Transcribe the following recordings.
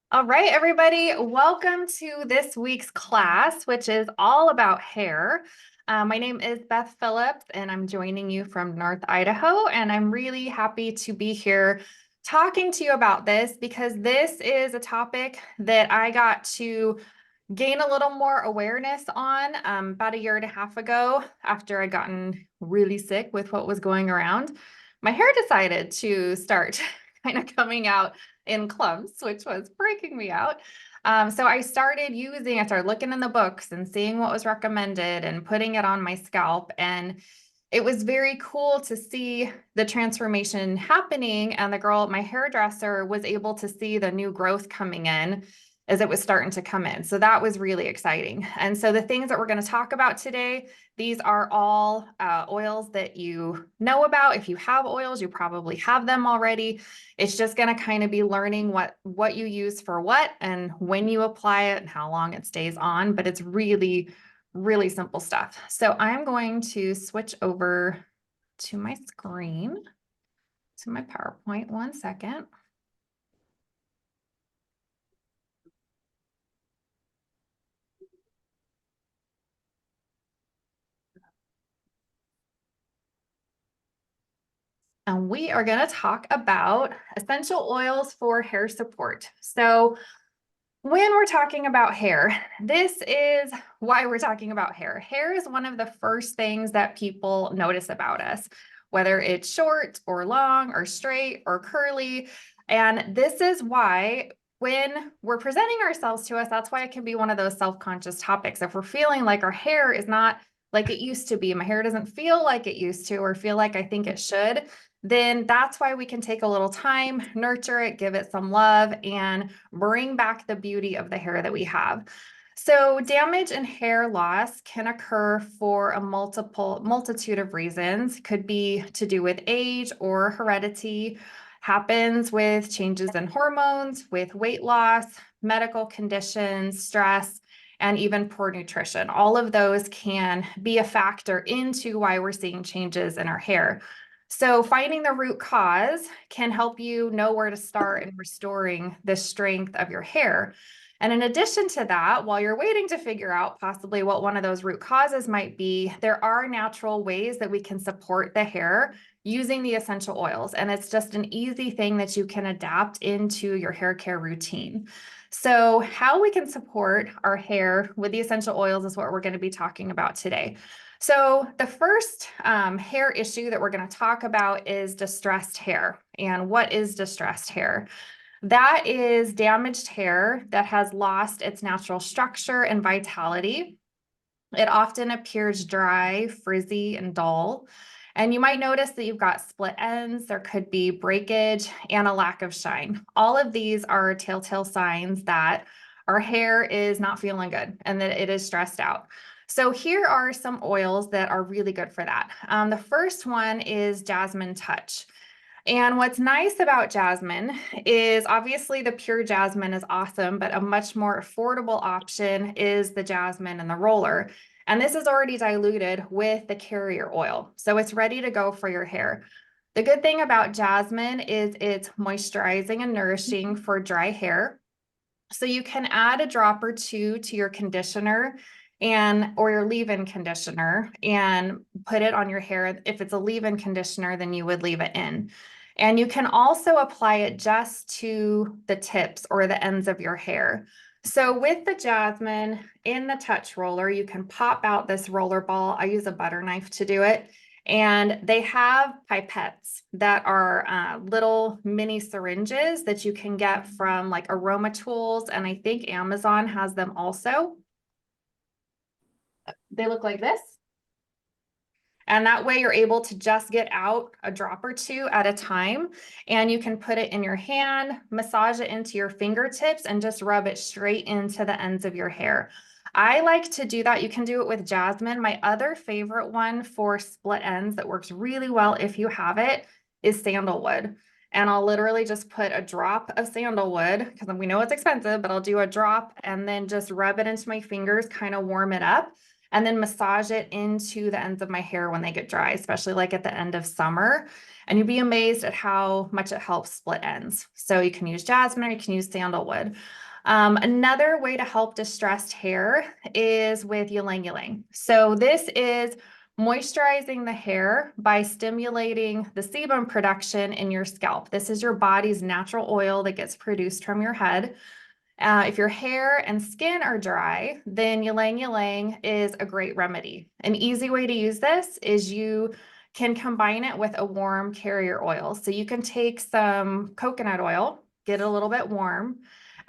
All right, everybody, welcome to this week's class, which is all about hair. My name is Beth Phillips, and I'm joining you from North Idaho, and I'm really happy to be here talking to you about this because this is a topic that I got to gain a little more awareness on about a year and a half ago after I'd gotten really sick with what was going around. My hair decided to start kind of coming out in clumps, which was freaking me out. So I started looking in the books and seeing what was recommended and putting it on my scalp. And it was very cool to see the transformation happening. And my hairdresser, was able to see the new growth coming in as it was starting to come in. So that was really exciting. And so the things that we're going to talk about today, these are all oils that you know about. If you have oils, you probably have them already. It's just going to kind of be learning what you use for what and when you apply it and how long it stays on. But it's really, really simple stuff. So I'm going to switch over to my screen, to my PowerPoint. One second. And we are going to talk about essential oils for hair support. So when we're talking about hair, this is why we're talking about hair. Hair is one of the first things that people notice about us, whether it's short or long or straight or curly. And this is why when we're presenting ourselves to us, that's why it can be one of those self-conscious topics. If we're feeling like our hair is not like it used to be, my hair doesn't feel like it used to, or feel like I think it should, then that's why we can take a little time, nurture it, give it some love, and bring back the beauty of the hair that we have. So damage and hair loss can occur for a multitude of reasons. Could be to do with age or heredity, happens with changes in hormones, with weight loss, medical conditions, stress, and even poor nutrition. All of those can be a factor into why we're seeing changes in our hair. So finding the root cause can help you know where to start in restoring the strength of your hair. And in addition to that, while you're waiting to figure out possibly what one of those root causes might be, there are natural ways that we can support the hair using the essential oils. And it's just an easy thing that you can adapt into your hair care routine. So how we can support our hair with the essential oils is what we're going to be talking about today. So the first hair issue that we're going to talk about is distressed hair. And what is distressed hair? That is damaged hair that has lost its natural structure and vitality. It often appears dry, frizzy, and dull. And you might notice that you've got split ends, there could be breakage, and a lack of shine. All of these are telltale signs that our hair is not feeling good and that it is stressed out. So here are some oils that are really good for that. The first one is Jasmine Touch. And what's nice about jasmine is obviously the pure jasmine is awesome, but a much more affordable option is the jasmine and the roller. And this is already diluted with the carrier oil. So it's ready to go for your hair. The good thing about jasmine is it's moisturizing and nourishing for dry hair. So you can add a drop or two to your conditioner or your leave-in conditioner and put it on your hair. If it's a leave-in conditioner, then you would leave it in. And you can also apply it just to the tips or the ends of your hair. So with the jasmine in the touch roller, you can pop out this roller ball. I use a butter knife to do it. And they have pipettes that are little mini syringes that you can get from like Aroma Tools, and I think Amazon has them also. They look like this. And that way you're able to just get out a drop or two at a time, and you can put it in your hand, massage it into your fingertips, and just rub it straight into the ends of your hair. I like to do that. You can do it with jasmine. My other favorite one for split ends that works really well if you have it is sandalwood. And I'll literally just put a drop of sandalwood, because we know it's expensive, but I'll do a drop and then just rub it into my fingers, kind of warm it up. and then massage it into the ends of my hair when they get dry, especially like at the end of summer. And you'd be amazed at how much it helps split ends. So you can use jasmine or you can use sandalwood. Another way to help distressed hair is with ylang ylang. So this is moisturizing the hair by stimulating the sebum production in your scalp. This is your body's natural oil that gets produced from your head. If your hair and skin are dry, then ylang ylang is a great remedy. An easy way to use this is you can combine it with a warm carrier oil. So you can take some coconut oil, get it a little bit warm,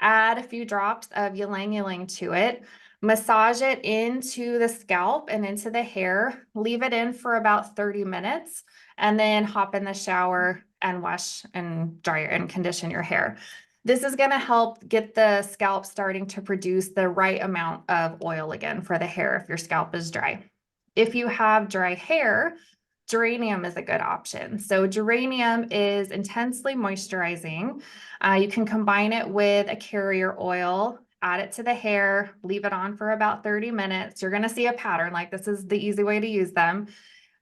add a few drops of ylang ylang to it, massage it into the scalp and into the hair, leave it in for about 30 minutes, and then hop in the shower and wash and dry and condition your hair. This is going to help get the scalp starting to produce the right amount of oil again for the hair if your scalp is dry. If you have dry hair, geranium is a good option. So geranium is intensely moisturizing. You can combine it with a carrier oil, add it to the hair, leave it on for about 30 minutes. You're going to see a pattern, like this is the easy way to use them.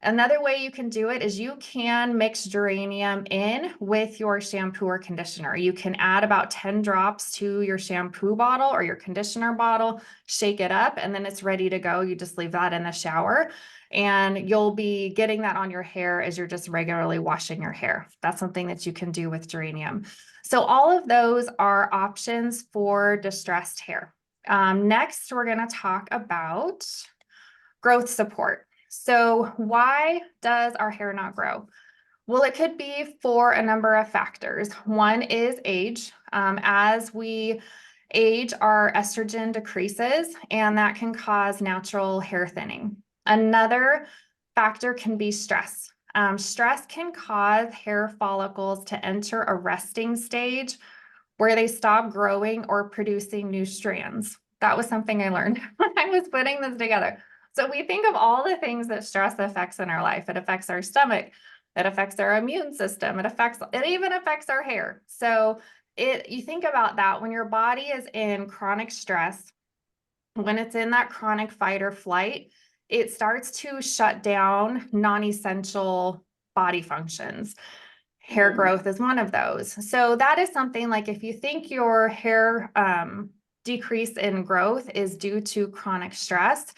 Another way you can do it is you can mix geranium in with your shampoo or conditioner. You can add about 10 drops to your shampoo bottle or your conditioner bottle, shake it up, and then it's ready to go. You just leave that in the shower and you'll be getting that on your hair as you're just regularly washing your hair. That's something that you can do with geranium. So all of those are options for distressed hair. Next, we're going to talk about growth support. So why does our hair not grow? Well, it could be for a number of factors. One is age. As we age, our estrogen decreases, and that can cause natural hair thinning. Another factor can be stress. Stress can cause hair follicles to enter a resting stage where they stop growing or producing new strands. That was something I learned when I was putting this together. So we think of all the things that stress affects in our life. It affects our stomach, it affects our immune system, it even affects our hair. So you think about that when your body is in chronic stress, when it's in that chronic fight or flight, it starts to shut down non-essential body functions. Hair growth is one of those. So that is something like if you think your hair decrease in growth is due to chronic stress,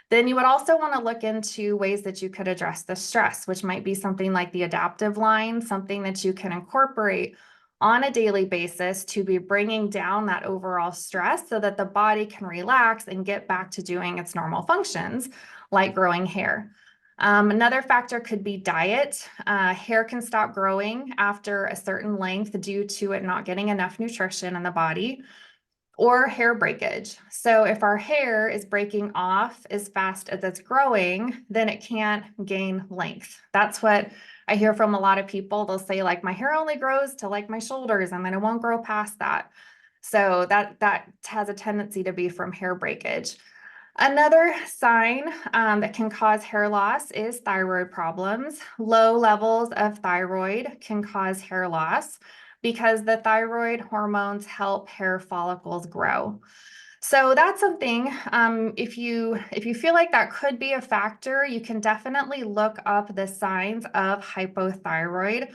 then you would also want to look into ways that you could address the stress, which might be something like the adaptive line, something that you can incorporate on a daily basis to be bringing down that overall stress so that the body can relax and get back to doing its normal functions like growing hair. Another factor could be diet. Hair can stop growing after a certain length due to it not getting enough nutrition in the body, or hair breakage. So if our hair is breaking off as fast as it's growing, then it can't gain length. That's what I hear from a lot of people. They'll say like, my hair only grows to like my shoulders and then it won't grow past that. So that has a tendency to be from hair breakage. Another sign that can cause hair loss is thyroid problems. Low levels of thyroid can cause hair loss because the thyroid hormones help hair follicles grow. So that's something, if you feel like that could be a factor, you can definitely look up the signs of hypothyroid.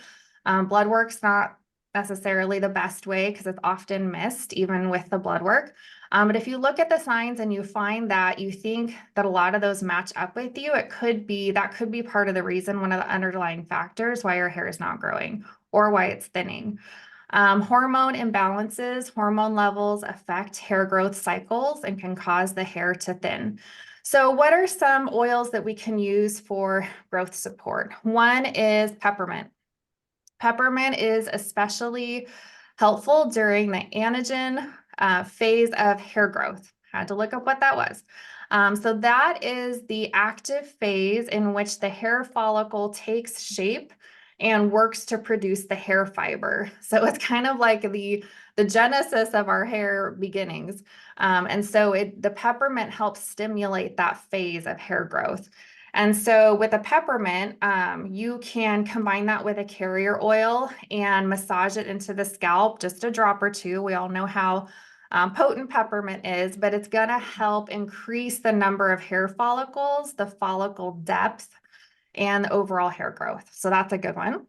Blood work's not necessarily the best way because it's often missed even with the blood work. But if you look at the signs and you find that you think that a lot of those match up with you, that could be part of the reason, one of the underlying factors why your hair is not growing or why it's thinning. Hormone imbalances, hormone levels affect hair growth cycles and can cause the hair to thin. So what are some oils that we can use for growth support? One is peppermint. Peppermint is especially helpful during the anagen phase of hair growth. Had to look up what that was. So that is the active phase in which the hair follicle takes shape and works to produce the hair fiber. So it's kind of like the genesis of our hair beginnings. And so the peppermint helps stimulate that phase of hair growth. And so with a peppermint, you can combine that with a carrier oil and massage it into the scalp, just a drop or two. We all know how potent peppermint is, but it's going to help increase the number of hair follicles, the follicle depth, and the overall hair growth. So that's a good one.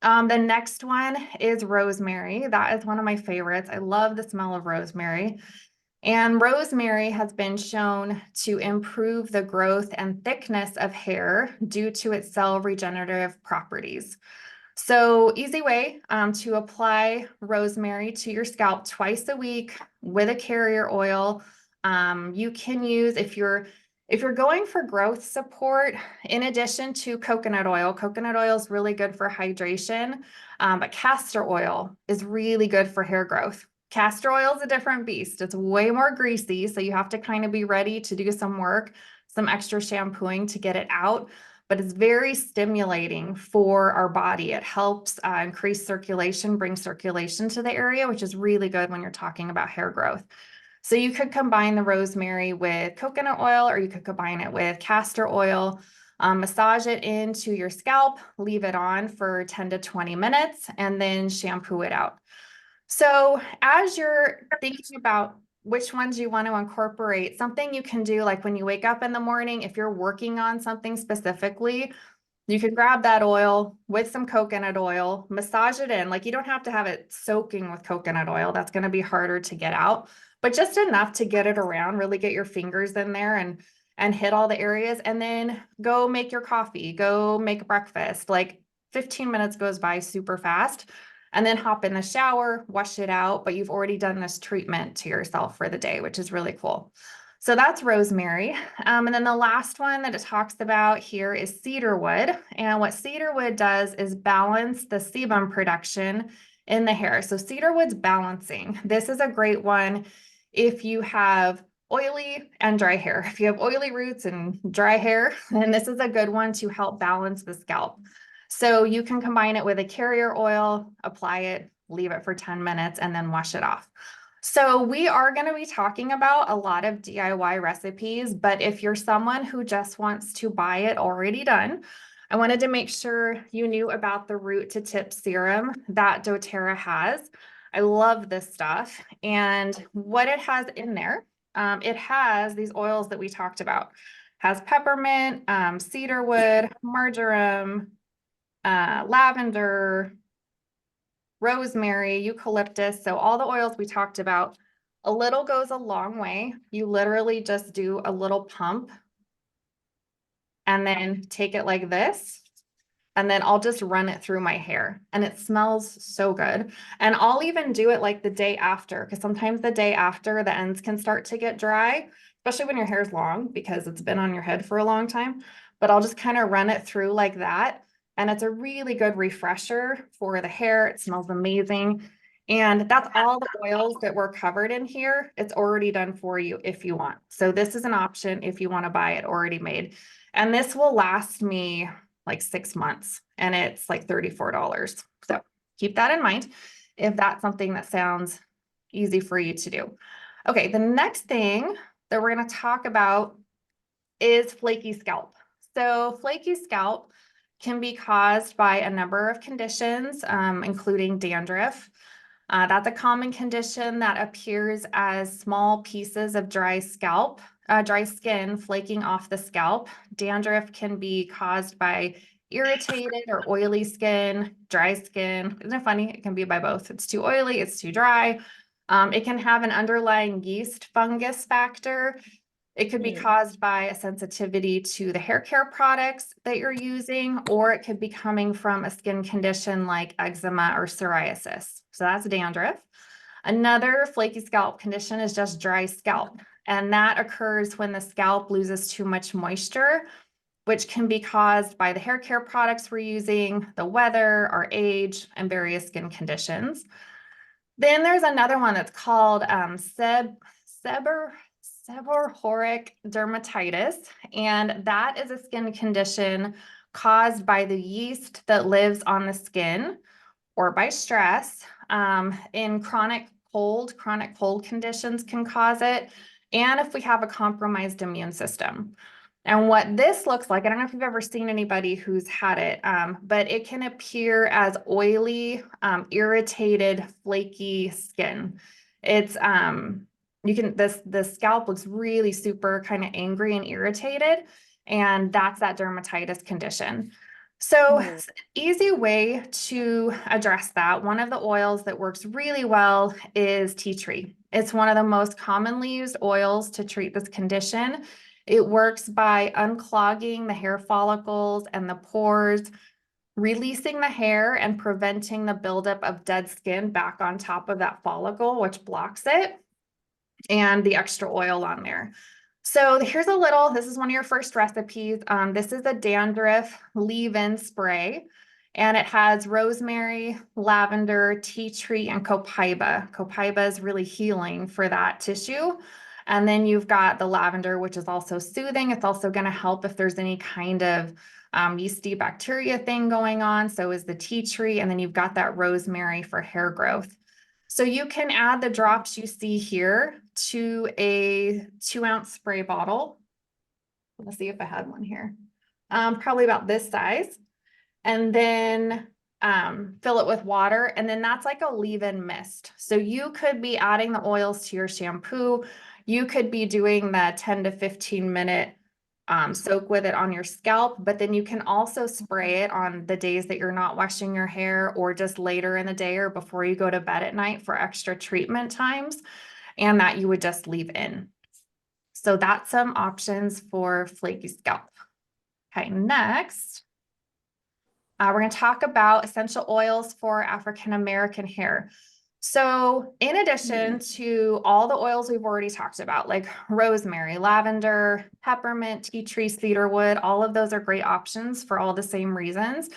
The next one is rosemary. That is one of my favorites. I love the smell of rosemary. And rosemary has been shown to improve the growth and thickness of hair due to its cell regenerative properties. So easy way to apply rosemary to your scalp twice a week with a carrier oil. You can use, if you're going for growth support, in addition to coconut oil is really good for hydration, but castor oil is really good for hair growth. Castor oil is a different beast. It's way more greasy, so you have to kind of be ready to do some work, some extra shampooing to get it out, but it's very stimulating for our body. It helps increase circulation, bring circulation to the area, which is really good when you're talking about hair growth. So you could combine the rosemary with coconut oil, or you could combine it with castor oil, massage it into your scalp, leave it on for 10 to 20 minutes, and then shampoo it out. So as you're thinking about which ones you want to incorporate, something you can do, like when you wake up in the morning, if you're working on something specifically, you can grab that oil with some coconut oil, massage it in. Like, you don't have to have it soaking with coconut oil. That's going to be harder to get out, but just enough to get it around, really get your fingers in there and hit all the areas, and then go make your coffee, go make breakfast. Like, 15 minutes goes by super fast, and then hop in the shower, wash it out, but you've already done this treatment to yourself for the day, which is really cool. So that's rosemary. And then the last one that it talks about here is cedarwood. And what cedarwood does is balance the sebum production in the hair. So cedarwood's balancing. This is a great one if you have oily and dry hair. If you have oily roots and dry hair, then this is a good one to help balance the scalp. So you can combine it with a carrier oil, apply it, leave it for 10 minutes, and then wash it off. So we are going to be talking about a lot of DIY recipes, but if you're someone who just wants to buy it already done, I wanted to make sure you knew about the root to tip serum that doTERRA has. I love this stuff, and what it has in there, it has these oils that we talked about. Has peppermint, cedarwood, marjoram, lavender, rosemary, eucalyptus. So all the oils we talked about. A little goes a long way. You literally just do a little pump and then take it like this. And then I'll just run it through my hair, and it smells so good. And I'll even do it like the day after, because sometimes the day after the ends can start to get dry, especially when your hair's long because it's been on your head for a long time. But I'll just kind of run it through like that. And it's a really good refresher for the hair. It smells amazing. And that's all the oils that were covered in here. It's already done for you if you want. So this is an option if you want to buy it already made. And this will last me like 6 months, and it's like $34. So keep that in mind if that's something that sounds easy for you to do. Okay, the next thing that we're going to talk about is flaky scalp. So flaky scalp can be caused by a number of conditions, including dandruff. That's a common condition that appears as small pieces of dry skin flaking off the scalp. Dandruff can be caused by irritated or oily skin, dry skin. Isn't it funny? It can be by both. It's too oily, it's too dry. It can have an underlying yeast fungus factor. It could be caused by a sensitivity to the hair care products that you're using, or it could be coming from a skin condition like eczema or psoriasis. So that's dandruff. Another flaky scalp condition is just dry scalp, and that occurs when the scalp loses too much moisture, which can be caused by the hair care products we're using, the weather, our age, and various skin conditions. Then there's another one that's called seborrheic dermatitis, and that is a skin condition caused by the yeast that lives on the skin or by stress. In chronic cold conditions can cause it, and if we have a compromised immune system. And what this looks like, I don't know if you've ever seen anybody who's had it, but it can appear as oily, irritated, flaky skin. It's the scalp looks really super kind of angry and irritated, and that's that dermatitis condition. So, Mm. easy way to address that, one of the oils that works really well is tea tree. It's one of the most commonly used oils to treat this condition. It works by unclogging the hair follicles and the pores, releasing the hair and preventing the buildup of dead skin back on top of that follicle, which blocks it, and the extra oil on there. So here's this is one of your first recipes. This is a dandruff leave-in spray, and it has rosemary, lavender, tea tree, and copaiba. Copaiba is really healing for that tissue. And then you've got the lavender, which is also soothing. It's also going to help if there's any kind of yeasty bacteria thing going on. So is the tea tree. And then you've got that rosemary for hair growth. So you can add the drops you see here to a 2-ounce spray bottle. Let's see if I had one here. Probably about this size. And then fill it with water. And then that's like a leave-in mist. So you could be adding the oils to your shampoo. You could be doing the 10 to 15 minute soak with it on your scalp, but then you can also spray it on the days that you're not washing your hair, or just later in the day or before you go to bed at night for extra treatment times, and that you would just leave in. So that's some options for flaky scalp. Okay, next, we're going to talk about essential oils for African American hair. So in addition to all the oils we've already talked about, like rosemary, lavender, peppermint, tea tree, cedarwood, all of those are great options for all the same reasons.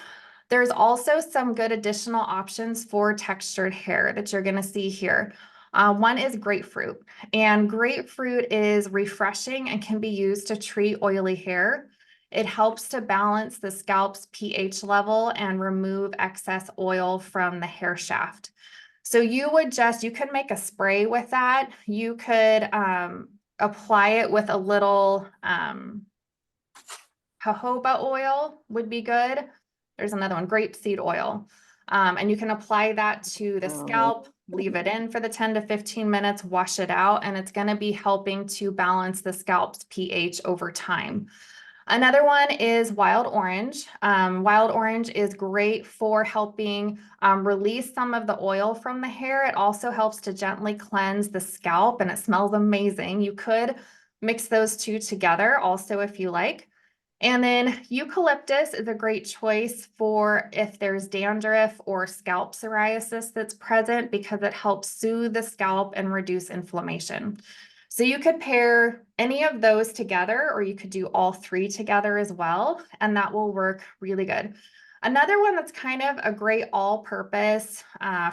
There's also some good additional options for textured hair that you're going to see here. One is grapefruit, and grapefruit is refreshing and can be used to treat oily hair. It helps to balance the scalp's pH level and remove excess oil from the hair shaft. So you could make a spray with that. You could apply it with a little jojoba oil would be good. There's another one, grapeseed oil. And you can apply that to the scalp, leave it in for the 10 to 15 minutes, wash it out, and it's going to be helping to balance the scalp's pH over time. Another one is wild orange. Wild orange is great for helping release some of the oil from the hair. It also helps to gently cleanse the scalp, and it smells amazing. You could mix those two together also if you like. And then eucalyptus is a great choice for if there's dandruff or scalp psoriasis that's present, because it helps soothe the scalp and reduce inflammation. So you could pair any of those together, or you could do all three together as well, and that will work really good. Another one that's kind of a great all-purpose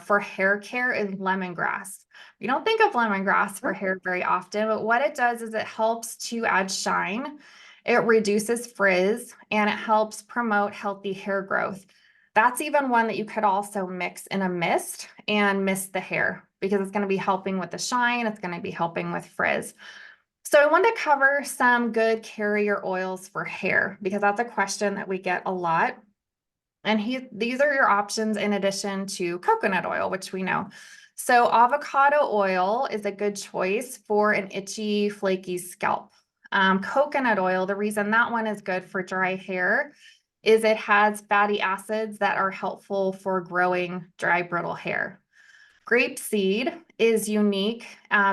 for hair care is lemongrass. We don't think of lemongrass for hair very often, but what it does is it helps to add shine. It reduces frizz, and it helps promote healthy hair growth. That's even one that you could also mix in a mist and mist the hair, because it's going to be helping with the shine. It's going to be helping with frizz. So I want to cover some good carrier oils for hair, because that's a question that we get a lot. And these are your options in addition to coconut oil, which we know. So avocado oil is a good choice for an itchy, flaky scalp. Coconut oil, the reason that one is good for dry hair is it has fatty acids that are helpful for growing dry, brittle hair. Grapeseed is unique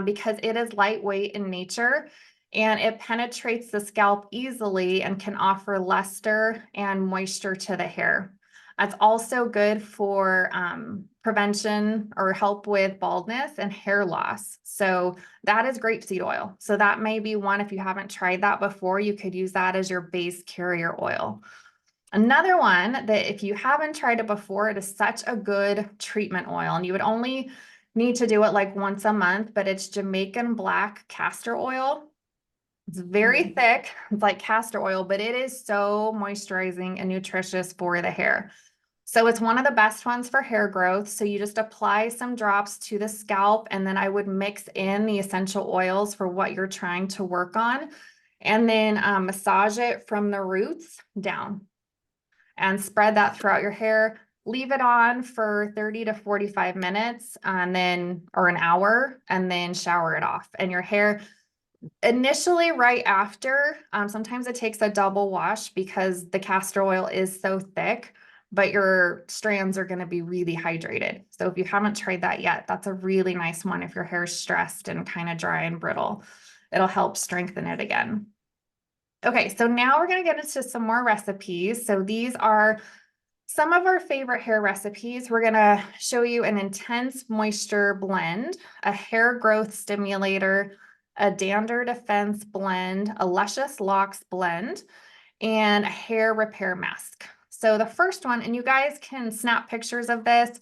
because it is lightweight in nature, and it penetrates the scalp easily and can offer luster and moisture to the hair. It's also good for prevention or help with baldness and hair loss. So that is grapeseed oil. So that may be one, if you haven't tried that before, you could use that as your base carrier oil. Another one that if you haven't tried it before, it is such a good treatment oil, and you would only need to do it like once a month, but it's Jamaican black castor oil. It's very thick. It's like castor oil, but it is so moisturizing and nutritious for the hair. So it's one of the best ones for hair growth. So you just apply some drops to the scalp, and then I would mix in the essential oils for what you're trying to work on, and then massage it from the roots down and spread that throughout your hair. leave it on for 30 to 45 minutes and then, or an hour, and then shower it off. And your hair initially right after, sometimes it takes a double wash because the castor oil is so thick, but your strands are going to be really hydrated. So if you haven't tried that yet, that's a really nice one if your hair is stressed and kind of dry and brittle. It'll help strengthen it again. Okay, so now we're going to get into some more recipes. So these are some of our favorite hair recipes. We're going to show you an intense moisture blend, a hair growth stimulator, a dander defense blend, a luscious locks blend, and a hair repair mask. So the first one, and you guys can snap pictures of this.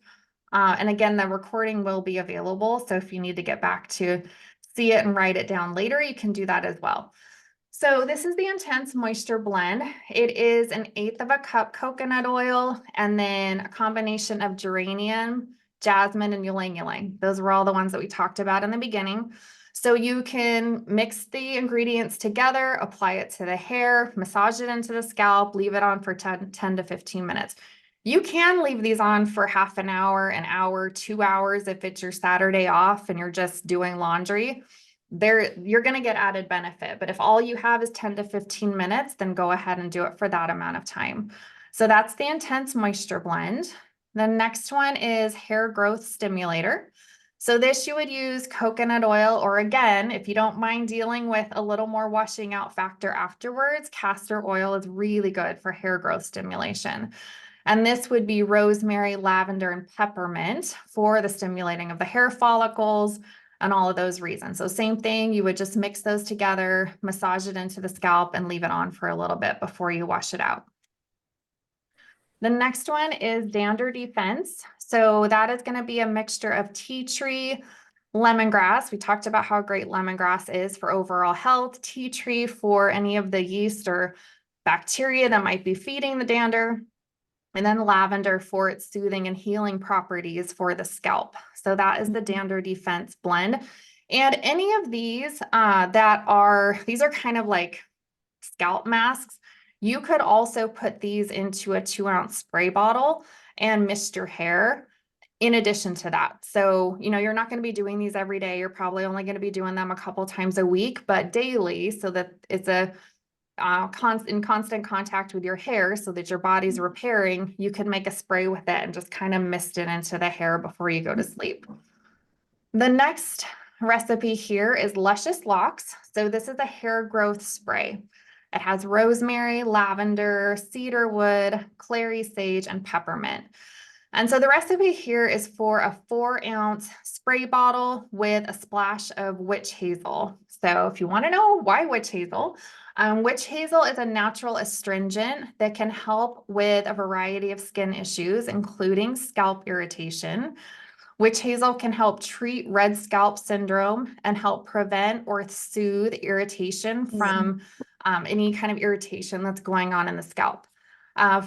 And again, the recording will be available. So if you need to get back to see it and write it down later, you can do that as well. So this is the Intense Moisture Blend. It is 1/8 of a cup coconut oil and then a combination of geranium, jasmine, and ylang ylang. Those were all the ones that we talked about in the beginning. So you can mix the ingredients together, apply it to the hair, massage it into the scalp, leave it on for 10 to 15 minutes. You can leave these on for half an hour, 2 hours if it's your Saturday off and you're just doing laundry. You're going to get added benefit, but if all you have is 10 to 15 minutes, then go ahead and do it for that amount of time. So that's the Intense Moisture Blend. The next one is Hair Growth Stimulator. So this you would use coconut oil, or again, if you don't mind dealing with a little more washing out factor afterwards, castor oil is really good for hair growth stimulation. And this would be rosemary, lavender, and peppermint for the stimulating of the hair follicles, and all of those reasons. So same thing, you would just mix those together, massage it into the scalp, and leave it on for a little bit before you wash it out. The next one is Dander Defense. So that is going to be a mixture of tea tree, lemongrass. We talked about how great lemongrass is for overall health, tea tree for any of the yeast or bacteria that might be feeding the dander, and then lavender for its soothing and healing properties for the scalp. So that is the Dander Defense blend. And any of these these are kind of like scalp masks. You could also put these into a 2-ounce spray bottle and mist your hair in addition to that. So, you're not going to be doing these every day. You're probably only going to be doing them a couple times a week, but daily, so that it's in constant contact with your hair so that your body's repairing, you can make a spray with it and just kind of mist it into the hair before you go to sleep. The next recipe here is Luscious Locks. So this is a hair growth spray. It has rosemary, lavender, cedarwood, clary sage, and peppermint. And so the recipe here is for a 4-ounce spray bottle with a splash of witch hazel. So if you want to know why witch hazel is a natural astringent that can help with a variety of skin issues, including scalp irritation. Witch hazel can help treat red scalp syndrome and help prevent or soothe irritation from any kind of irritation that's going on in the scalp.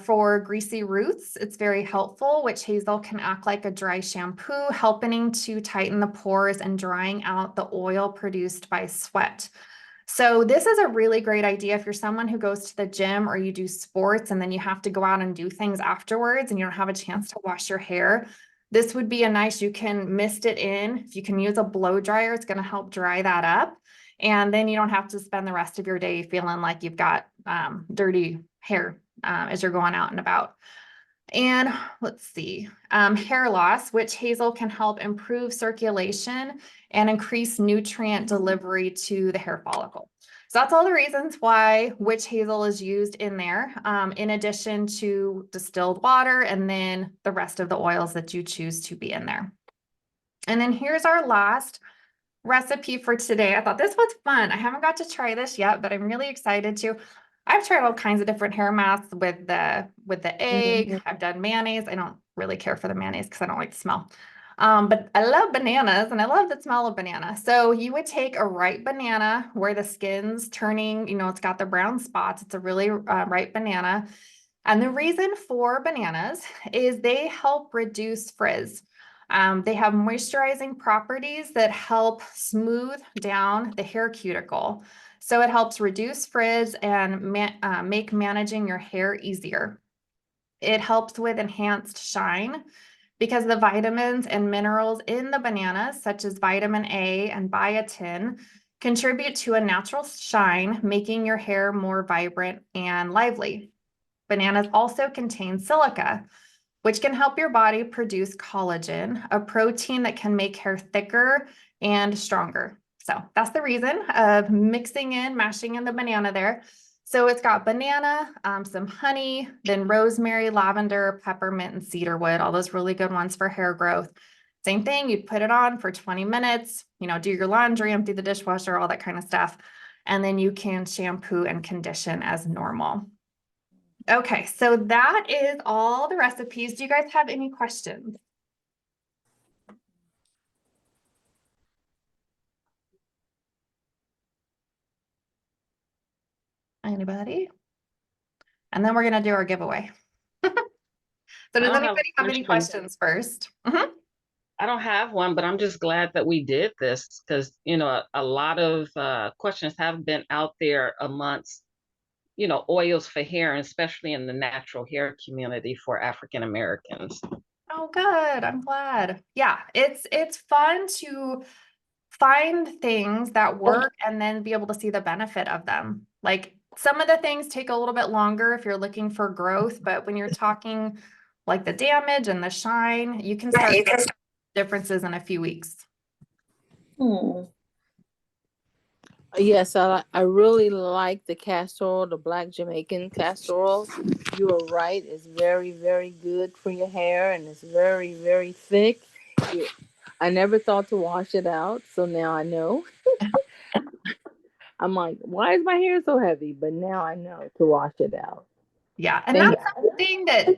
For greasy roots, it's very helpful. Witch hazel can act like a dry shampoo, helping to tighten the pores and drying out the oil produced by sweat. So this is a really great idea if you're someone who goes to the gym or you do sports and then you have to go out and do things afterwards and you don't have a chance to wash your hair. This would be you can mist it in. If you can use a blow dryer, it's going to help dry that up. And then you don't have to spend the rest of your day feeling like you've got dirty hair as you're going out and about. And let's see, hair loss, witch hazel can help improve circulation and increase nutrient delivery to the hair follicle. So that's all the reasons why witch hazel is used in there, in addition to distilled water and then the rest of the oils that you choose to be in there. And then here's our last recipe for today. I thought this was fun. I haven't got to try this yet, but I'm really excited to. I've tried all kinds of different hair masks with the egg. I've done mayonnaise. I don't really care for the mayonnaise because I don't like the smell. But I love bananas and I love the smell of banana. So you would take a ripe banana where the skin's turning, it's got the brown spots. It's a really ripe banana. And the reason for bananas is they help reduce frizz. They have moisturizing properties that help smooth down the hair cuticle. So it helps reduce frizz and make managing your hair easier. it helps with enhanced shine because the vitamins and minerals in the bananas, such as vitamin A and biotin, contribute to a natural shine, making your hair more vibrant and lively. Bananas also contain silica, which can help your body produce collagen, a protein that can make hair thicker and stronger. So that's the reason of mashing in the banana there. So it's got banana, some honey, then rosemary, lavender, peppermint, and cedarwood, all those really good ones for hair growth. Same thing, you'd put it on for 20 minutes, do your laundry, empty the dishwasher, all that kind of stuff. And then you can shampoo and condition as normal. Okay, so that is all the recipes. Do you guys have any questions? Anybody? And then we're going to do our giveaway. So does anybody have any questions first? I don't have one, but I'm just glad that we did this because, a lot of questions have been out there amongst, oils for hair, and especially in the natural hair community for African Americans. Oh, good. I'm glad. Yeah, it's fun to find things that work and then be able to see the benefit of them. Like some of the things take a little bit longer if you're looking for growth, but when you're talking like the damage and the shine, you can start differences in a few weeks. Yes, I really like the castor oil, the black Jamaican castor oil. You are right. It's very, very good for your hair, and it's very, very thick. I never thought to wash it out, so now I know. I'm like, why is my hair so heavy? But now I know to wash it out. Yeah, and that's something that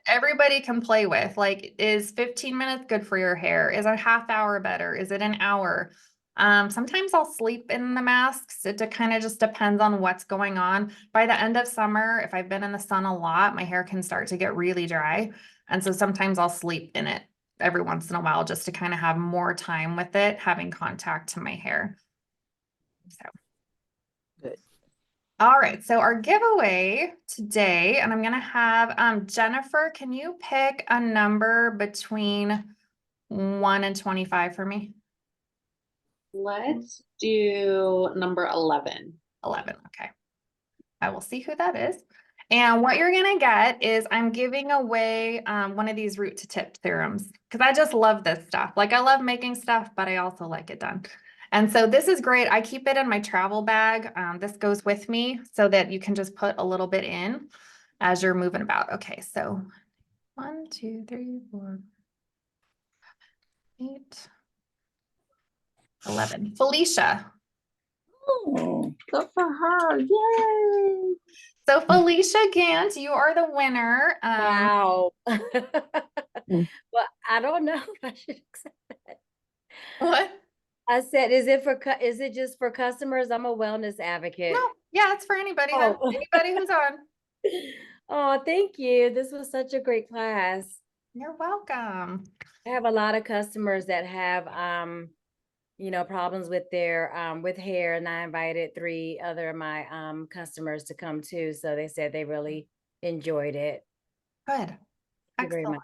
everybody can play with. Like, is 15 minutes good for your hair? Is a half hour better? Is it an hour? Sometimes I'll sleep in the masks. It kind of just depends on what's going on. By the end of summer, if I've been in the sun a lot, my hair can start to get really dry. And so sometimes I'll sleep in it every once in a while just to kind of have more time with it, having contact to my hair. So. Good. All right, so our giveaway today, and I'm going to have Jennifer, can you pick a number between 1 and 25 for me? Let's do number 11. 11, okay. I will see who that is. And what you're going to get is I'm giving away one of these root to tip serums because I just love this stuff. Like I love making stuff, but I also like it done. And so this is great. I keep it in my travel bag. This goes with me so that you can just put a little bit in as you're moving about. Okay, so 1, 2, 3, 4, 8, 11. Felicia. Oh, good for her. Yay. So Felicia Gant, you are the winner. Wow. Well, I don't know if I should accept that. What? I said, is it just for customers? I'm a wellness advocate. No, yeah, it's for anybody. Oh. Anybody who's on. Oh, thank you. This was such a great class. You're welcome. I have a lot of customers that have problems with their with hair, and I invited 3 other of my customers to come too. So they said they really enjoyed it. Good. Thank you very much.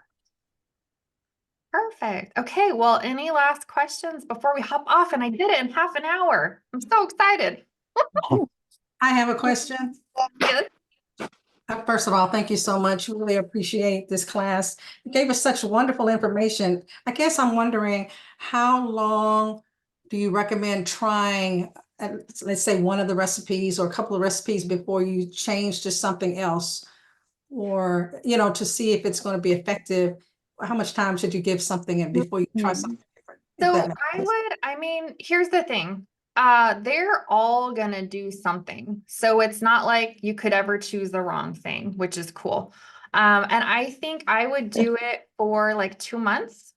Perfect. Okay, well, any last questions before we hop off? And I did it in half an hour. I'm so excited. I have a question. Yes. First of all, thank you so much. Really appreciate this class. You gave us such wonderful information. I guess I'm wondering, how long do you recommend trying, let's say, one of the recipes or a couple of recipes before you change to something else? Or, to see if it's going to be effective? How much time should you give something in before you try something different? So here's the thing. They're all gonna do something. So it's not like you could ever choose the wrong thing, which is cool. And I think I would do it for like 2 months.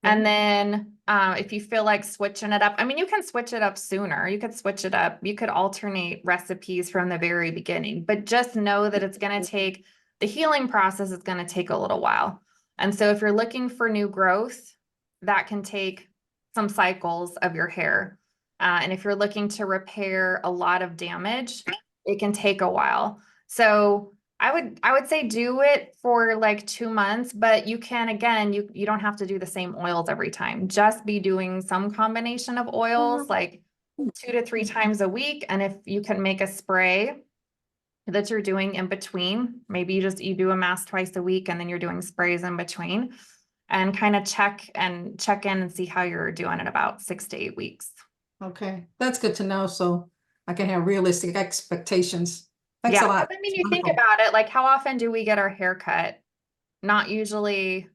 And then if you feel like switching it up, you can switch it up sooner. You could switch it up. You could alternate recipes from the very beginning, but just know that it's going to take, the healing process is going to take a little while. And so if you're looking for new growth, that can take some cycles of your hair. And if you're looking to repair a lot of damage, it can take a while. So I would say do it for like 2 months, but you can, again, you don't have to do the same oils every time. Just be doing some combination of oils, like 2 to 3 times a week. And if you can make a spray that you're doing in between, maybe you do a mask twice a week and then you're doing sprays in between, and kind of check in and see how you're doing in about 6 to 8 weeks. Okay, that's good to know, so I can have realistic expectations. Thanks Yeah, a lot. 'cause I mean, It's you think wonderful. about it, like how often do we get our hair cut? Not usually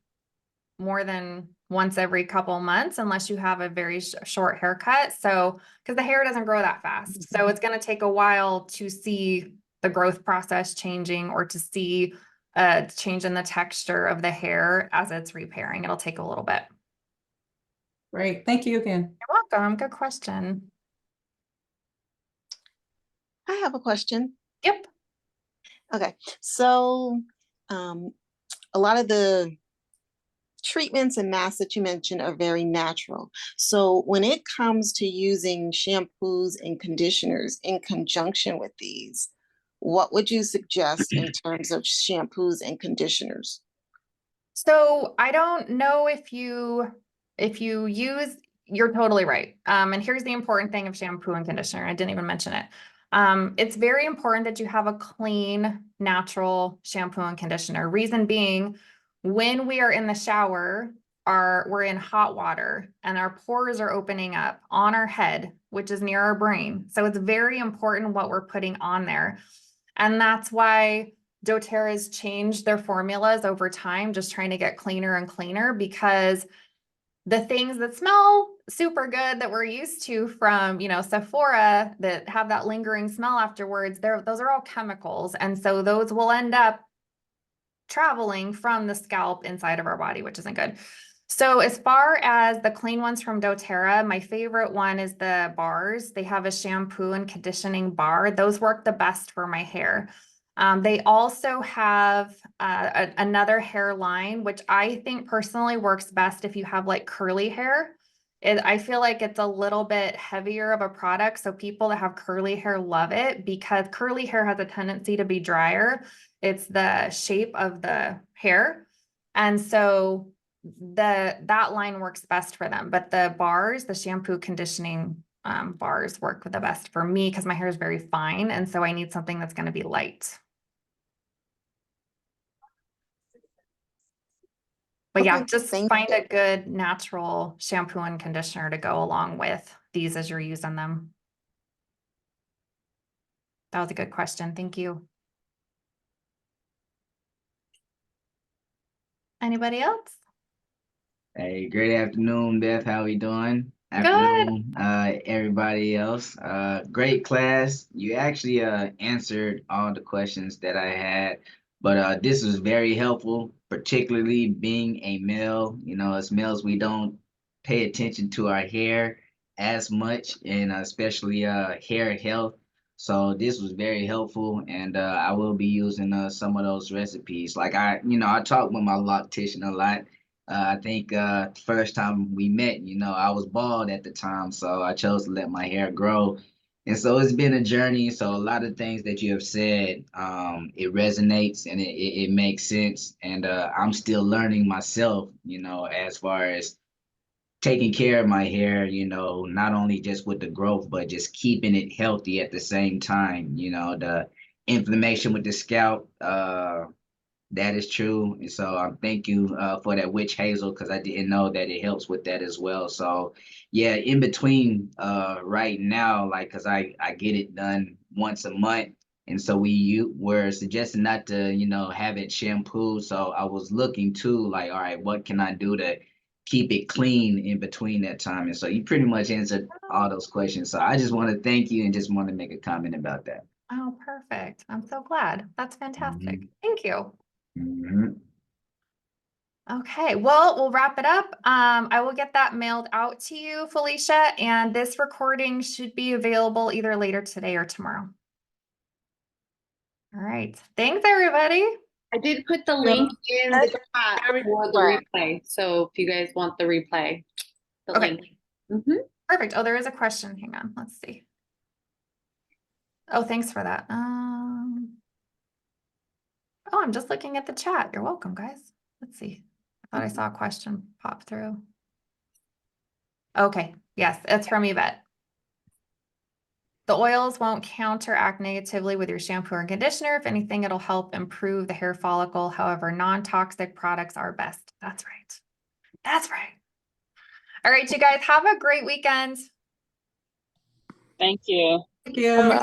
more than once every couple months, unless you have a very short haircut. So, because the hair doesn't grow that fast. So it's going to take a while to see the growth process changing or to see a change in the texture of the hair as it's repairing. It'll take a little bit. Great, thank you again. You're welcome. Good question. I have a question. Yep. Okay, so a lot of the treatments and masks that you mentioned are very natural. So when it comes to using shampoos and conditioners in conjunction with these, what would you suggest in terms of shampoos and conditioners? So I don't know if you use, you're totally right. And here's the important thing of shampoo and conditioner. I didn't even mention it. It's very important that you have a clean, natural shampoo and conditioner. Reason being, when we are in the shower, we're in hot water and our pores are opening up on our head, which is near our brain. So it's very important what we're putting on there. And that's why doTERRA's changed their formulas over time, just trying to get cleaner and cleaner, because the things that smell super good that we're used to from, Sephora, that have that lingering smell afterwards, those are all chemicals. And so those will end up traveling from the scalp inside of our body, which isn't good. So as far as the clean ones from doTERRA, my favorite one is the bars. They have a shampoo and conditioning bar. Those work the best for my hair. They also have another hair line, which I think personally works best if you have like curly hair. I feel like it's a little bit heavier of a product. So people that have curly hair love it, because curly hair has a tendency to be drier. It's the shape of the hair. And so that line works best for them. But the bars, the shampoo conditioning bars work the best for me because my hair is very fine. And so I need something that's going to be light. But yeah, Okay, just thank find you. a good natural shampoo and conditioner to go along with these as you're using them. That was a good question. Thank you. Anybody else? Hey, great afternoon, Beth. How we doing? Good. Afternoon, everybody else. Great class. You actually answered all the questions that I had, but this was very helpful, particularly being a male. You know, as males, we don't pay attention to our hair as much, and especially hair health. So this was very helpful, and I will be using some of those recipes. Like I talk with my loctician a lot. I think first time we met, I was bald at the time, so I chose to let my hair grow. And so it's been a journey. So a lot of things that you have said, it resonates and it makes sense. And I'm still learning myself, as far as taking care of my hair, not only just with the growth, but just keeping it healthy at the same time. The inflammation with the scalp, that is true. And so thank you for that witch hazel, because I didn't know that it helps with that as well. So yeah, in between right now, like, because I get it done once a month. And so you were suggesting not to, have it shampooed. So I was looking too, like, all right, what can I do to keep it clean in between that time? And so you pretty much answered all those questions. So I just want to thank you and just want to make a comment about that. Oh, perfect. I'm so glad. That's fantastic. Thank you. Mm-hmm. Okay, well, we'll wrap it up. I will get that mailed out to you, Felicia, and this recording should be available either later today or tomorrow. All right. Thanks, everybody. I did put the link in the chat for the replay. So if you guys want the replay, the link. Perfect. Oh, there is a question. Hang on. Let's see. Oh, thanks for that. Oh, I'm just looking at the chat. You're welcome, guys. Let's see. I thought I saw a question pop through. Okay, yes, it's from Yvette. The oils won't counteract negatively with your shampoo or conditioner. If anything, it'll help improve the hair follicle. However, non-toxic products are best. That's right. That's right. All right, you guys have a great weekend. Thank you. Thank you.